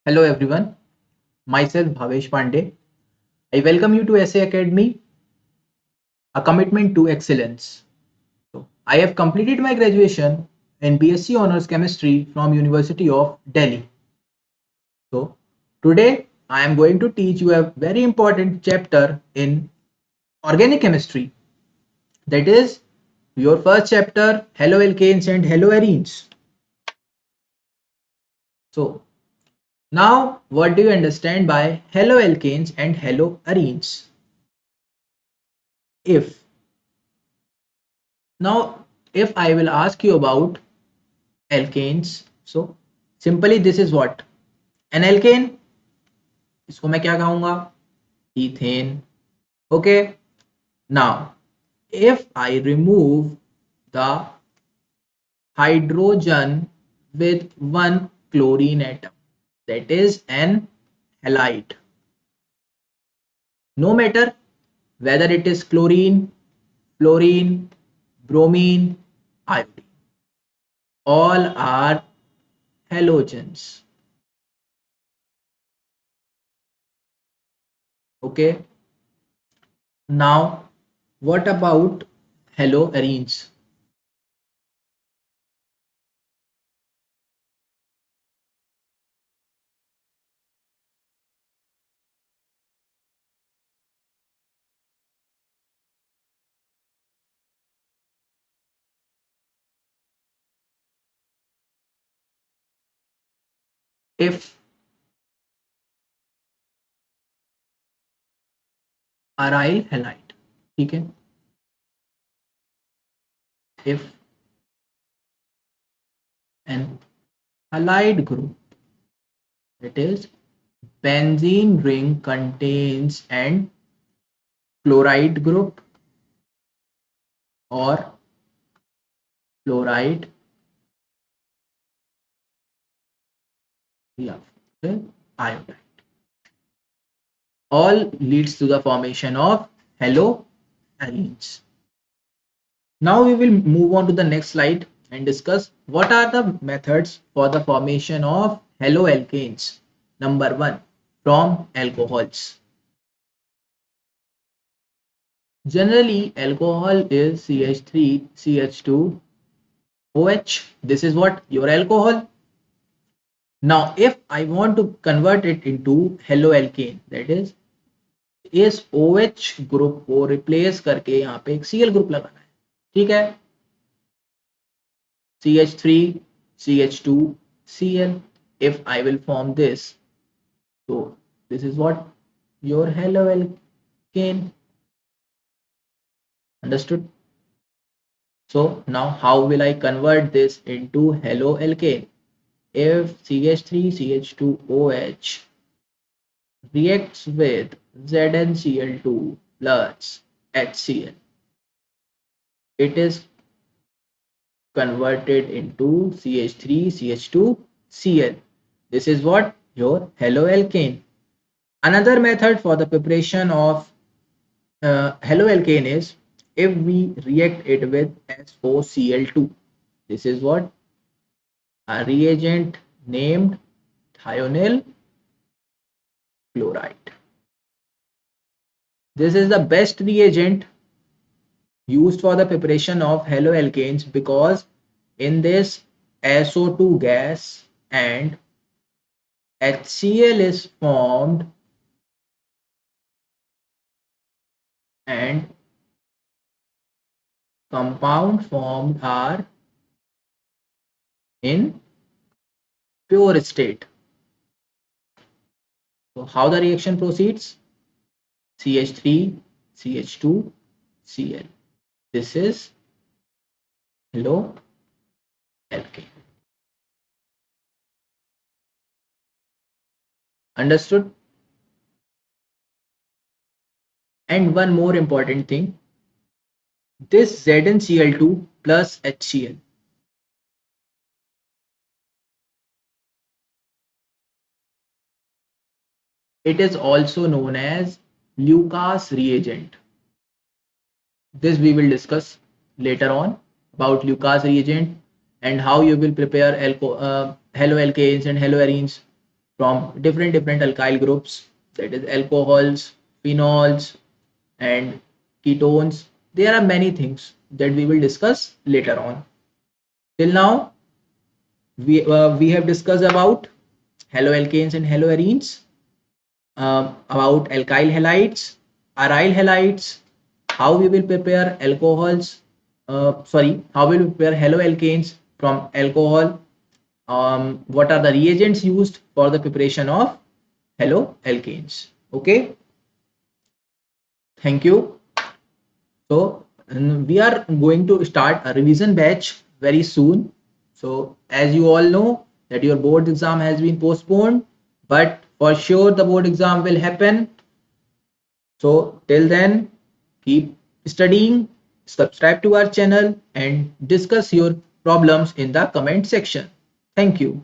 Hello everyone, myself Bhavesh Pandey. I welcome you to SA Academy, a commitment to excellence. I have completed my graduation in BSc Honours Chemistry from University of Delhi. So today I am going to teach you a very important chapter in organic chemistry. That is your first chapter, haloalkanes and haloarenes. So now what do you understand by haloalkanes and haloarenes? If Now, if I will ask you about alkanes, so simply this is what an alkane. इसको मैं क्या कहूँगा? Ethane. Okay. Now, if I remove the hydrogen with one chlorine atom, that is an halide. No matter whether it is chlorine, fluorine, bromine, iodine, all are halogens. Okay. Now, what about haloarenes? If aryl halide, ठीक है? If an halide group, that is benzene ring contains an chloride group or fluoride, yeah, iodide, all leads to the formation of haloarenes. Now we will move on to the next slide and discuss what are the methods for the formation of haloalkanes. Number one, from alcohols. Generally, alcohol is CH3, CH2, OH. This is what your alcohol. Now, if I want to convert it into haloalkane, that is, इस OH group को replace करके यहाँ पे एक Cl group लगाना है, ठीक है? CH3, CH2, Cl. If I will form this, so this is what your haloalkane. Understood? So now how will I convert this into haloalkane? If CH3, CH2OH reacts with ZnCl2 plus HCl, it is converted into CH3, CH2, Cl. This is what your haloalkane. Another method for the preparation of haloalkane is if we react it with SOCl2. This is what a reagent named thionyl chloride. This is the best reagent used for the preparation of haloalkanes because in this SO2 gas and HCl is formed and compound formed are in pure state. So how the reaction proceeds? CH3, CH2, Cl. This is haloalkane. Understood? And one more important thing, this ZnCl2 plus HCl, it is also known as Lucas reagent. This we will discuss later on about Lucas reagent and how you will prepare haloalkanes and haloarenes. from different alkyl groups, that is alcohols, phenols, and ketones. There are many things that we will discuss later on. Till now, we have discussed about haloalkanes and haloarenes, about alkyl halides, aryl halides, how we will prepare alcohols, how we will prepare haloalkanes from alcohol, what are the reagents used for the preparation of haloalkanes. Okay, thank you. So we are going to start a revision batch very soon. So as you all know that your board exam has been postponed, but for sure the board exam will happen. So till then, keep studying, subscribe to our channel and discuss your problems in the comment section. Thank you.